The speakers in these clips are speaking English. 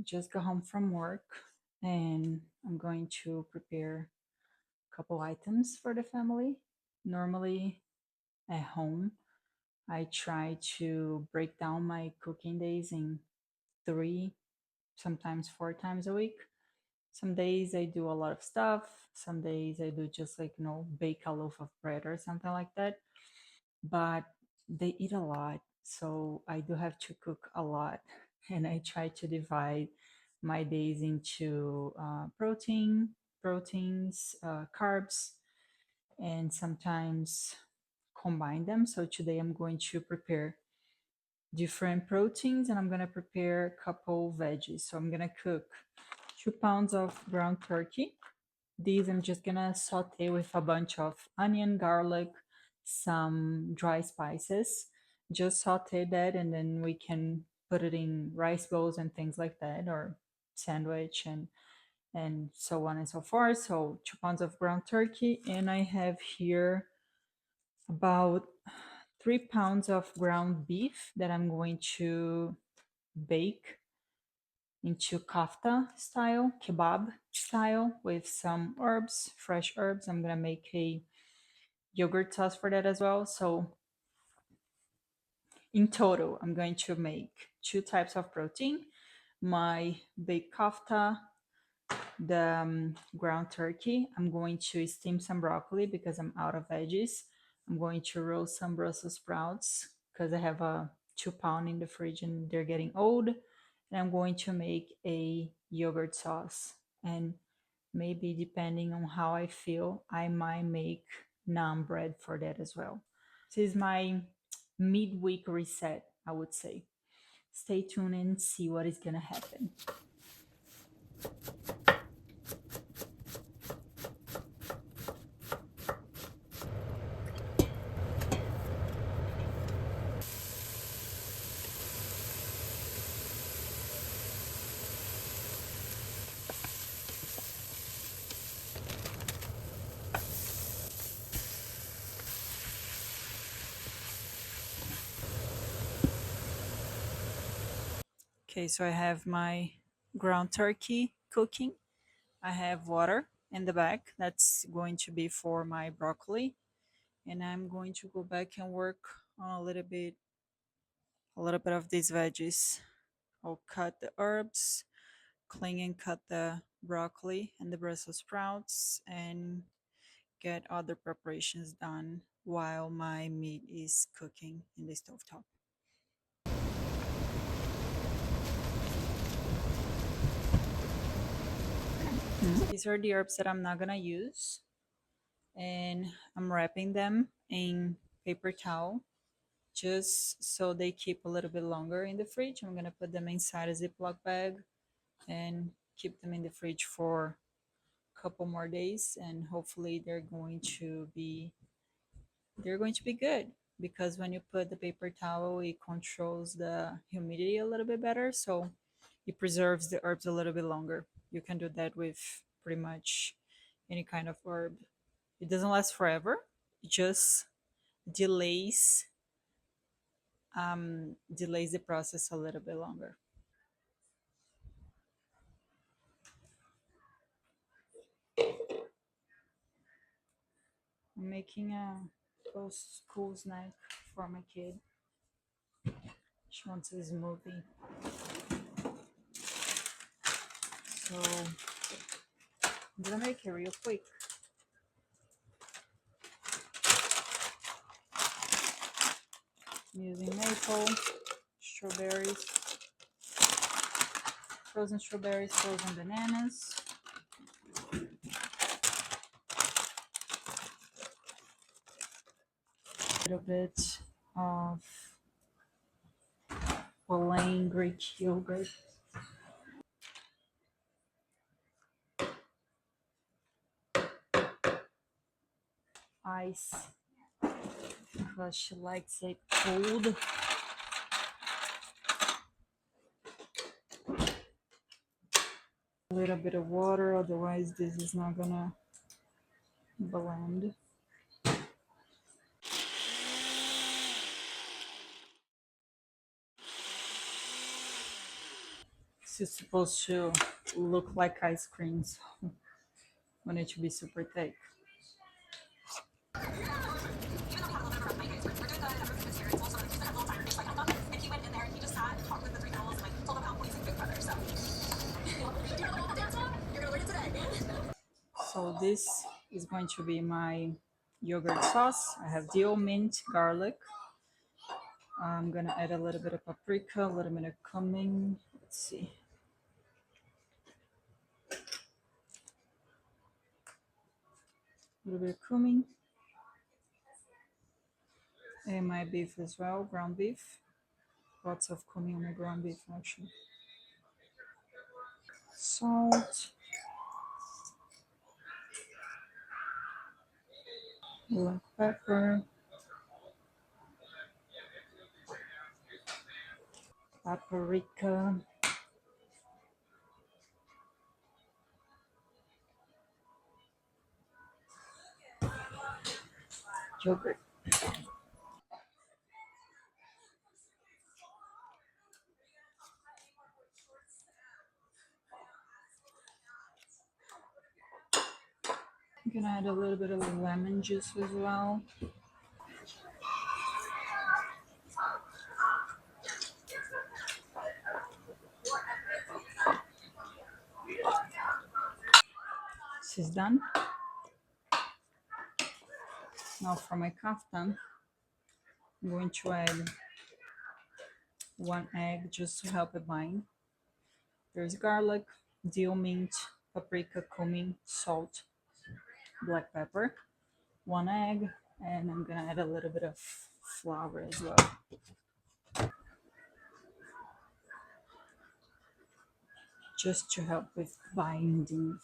just got home from work and I'm going to prepare a couple items for the family. Normally at home, I try to break down my cooking days in 3, sometimes 4 times a week. Some days I do a lot of stuff. Some days I do just like, bake a loaf of bread or something like that. But they eat a lot. So I do have to cook a lot. And I try to divide my days into proteins, carbs, and sometimes combine them. So today I'm going to prepare different proteins and I'm going to prepare a couple veggies. So I'm going to cook 2 pounds of ground turkey. These I'm just going to saute with a bunch of onion, garlic, some dry spices. Just saute that and then we can put it in rice bowls and things like that, or sandwich and so on and so forth. So 2 pounds of ground turkey, and I have here about 3 pounds of ground beef that I'm going to bake into kofta style, kebab style, with some herbs, fresh herbs. I'm gonna make a yogurt sauce for that as well. So in total, I'm going to make 2 types of protein: my baked kofta, the ground turkey. I'm going to steam some broccoli because I'm out of veggies. I'm going to roast some Brussels sprouts because I have a 2 pound in the fridge and they're getting old. And I'm going to make a yogurt sauce. And maybe depending on how I feel, I might make naan bread for that as well. This is my midweek reset, I would say. Stay tuned and see what is going to happen. Okay, so I have my ground turkey cooking. I have water in the back. That's going to be for my broccoli. And I'm going to go back and work on a little bit of these veggies. I'll cut the herbs, clean and cut the broccoli and the Brussels sprouts, and get other preparations done while my meat is cooking in the stovetop. These are the herbs that I'm not gonna use, and I'm wrapping them in paper towel just so they keep a little bit longer in the fridge. I'm gonna put them inside a Ziploc bag and keep them in the fridge for a couple more days, and hopefully they're going to be good, because when you put the paper towel, it controls the humidity a little bit better, so it preserves the herbs a little bit longer. You can do that with pretty much any kind of herb. It doesn't last forever. It just delays delays the process a little bit longer. I'm making a school snack for my kid. She wants a smoothie. So I'm gonna make it real quick. I'm using maple, strawberries, frozen strawberries, frozen bananas, a little bit of plain Greek yogurt, ice because she likes it cold. A little bit of water, otherwise this is not gonna blend. It's supposed to look like ice cream, so I want it to be super thick. So this is going to be my yogurt sauce. I have dill, mint, garlic. I'm gonna add a little bit of paprika, a little bit of cumin. Let's see. A little bit of cumin. And my beef as well, ground beef. Lots of cumin on my ground beef actually. Salt. Black pepper. Paprika. Yogurt. I'm gonna add a little bit of lemon juice as well. This is done. Now for my kofta, I'm going to add 1 egg just to help it bind. There's garlic, dill, mint, paprika, cumin, salt, black pepper, 1 egg, and I'm gonna add a little bit of flour as well, just to help with binding.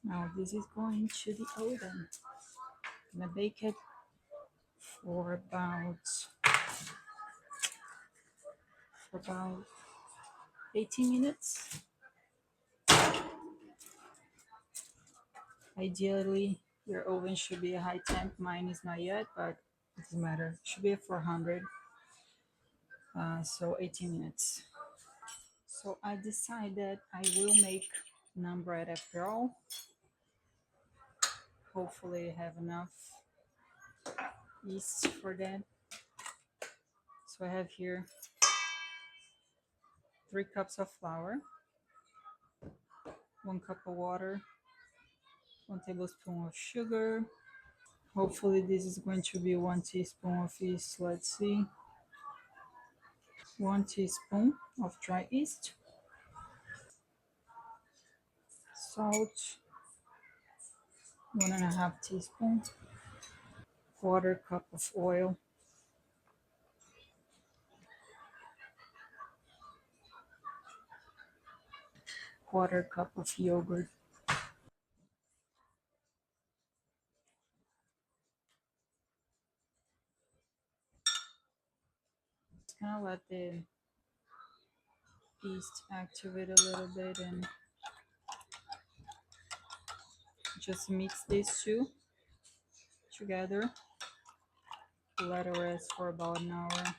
Now this is going to the oven. I'm gonna bake it for about 18 minutes. Ideally, your oven should be a high temp. Mine is not yet, but it doesn't matter. It should be at 400. So 18 minutes. So I decided I will make naan bread after all. Hopefully I have enough yeast for that. So I have here 3 cups of flour, 1 cup of water, 1 tablespoon of sugar. Hopefully this is going to be 1 teaspoon of yeast. Let's see. 1 teaspoon of dry yeast. Salt, 1.5 teaspoons. 1/4 cup of oil. 1/4 cup of yogurt. Just gonna let the yeast activate a little bit and just mix these two together. Let it rest for about an hour.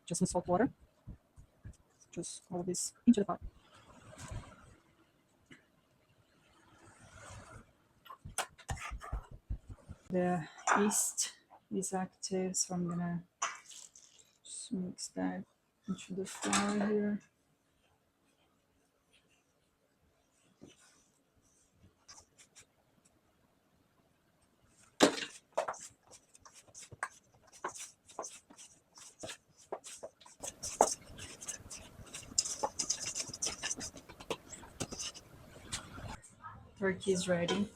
Just some salt water. Just all this into the pot. The yeast is active, so I'm gonna just mix that into the flour here. Turkey is ready.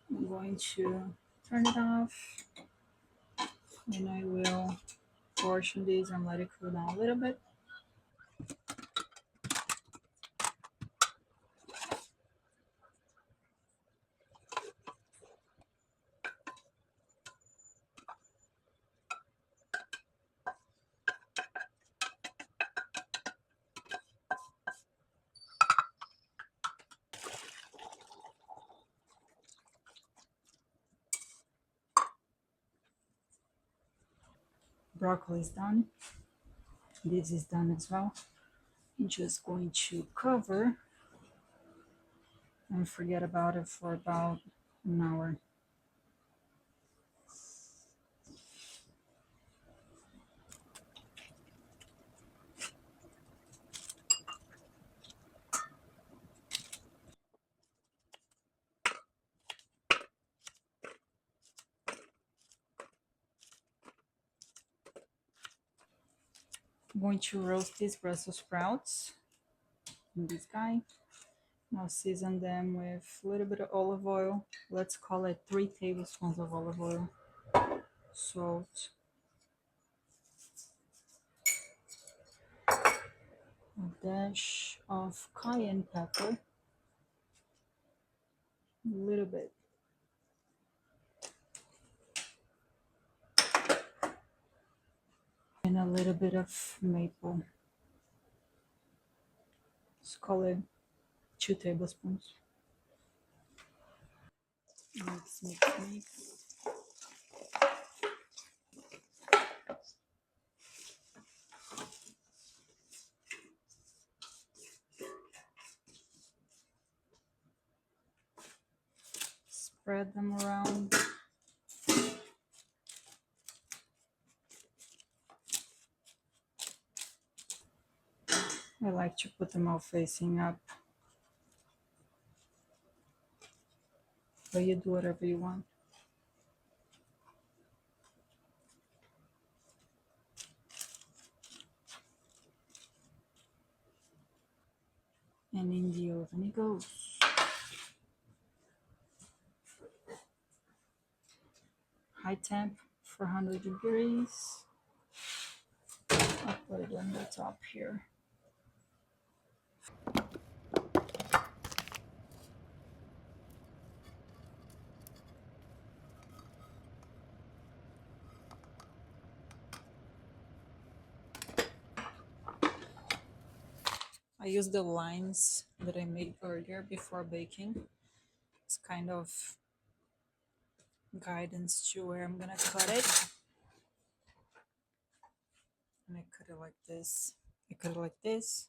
I'm going to turn it off, and I will portion this and let it cool down a little bit. Broccoli is done. This is done as well. I'm just going to cover and forget about it for about an hour. I'm going to roast these Brussels sprouts in this guy. Now season them with a little bit of olive oil. Let's call it 3 tablespoons of olive oil. Salt. A dash of cayenne pepper. A little bit. And a little bit of maple. Let's call it 2 tablespoons. Mix, mix, mix. Spread them around. I like to put them all facing up, but you do whatever you want. And in the oven it goes. High temp, 400 degrees. I'll put it on the top here. I use the lines that I made earlier before baking. It's kind of guidance to where I'm gonna cut it. And I cut it like this. I cut it like this.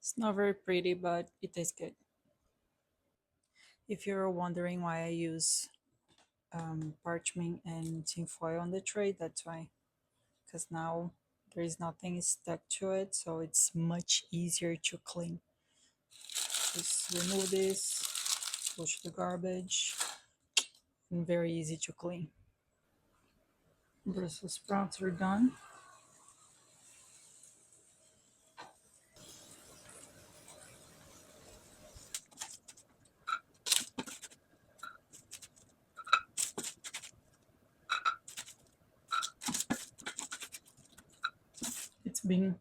It's not very pretty, but it tastes good. If you're wondering why I use parchment and tinfoil on the tray, that's why. Because now there is nothing stuck to it, so it's much easier to clean. Just remove this, push the garbage, and very easy to clean. Brussels sprouts are done. It's been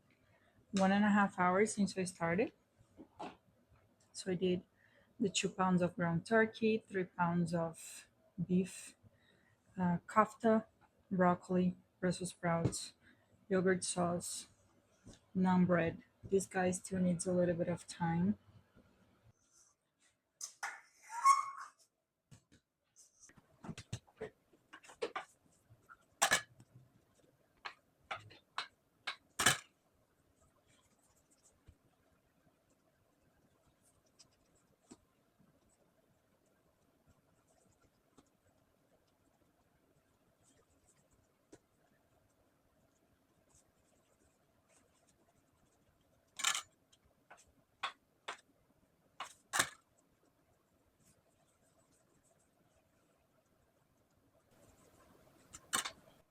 1.5 hours since I started. So I did the 2 pounds of ground turkey, 3 pounds of beef, kofta, broccoli, Brussels sprouts, yogurt sauce, naan bread. This guy still needs a little bit of time.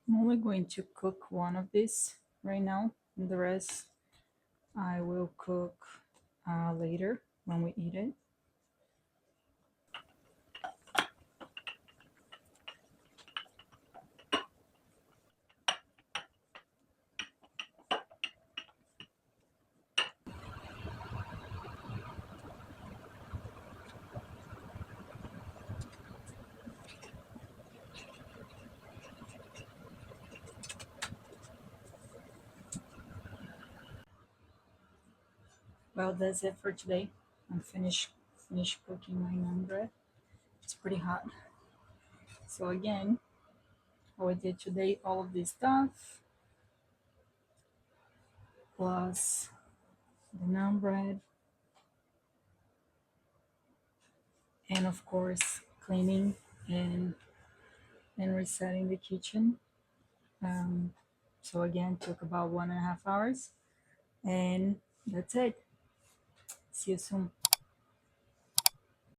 I'm only going to cook one of these right now, and the rest I will cook later when we eat it. Well, that's it for today. I'm finished cooking my naan bread. It's pretty hot. So again, how I did today, all of this stuff plus the naan bread, and of course cleaning and resetting the kitchen. Um, so again, took about 1.5 hours, and that's it. See you soon.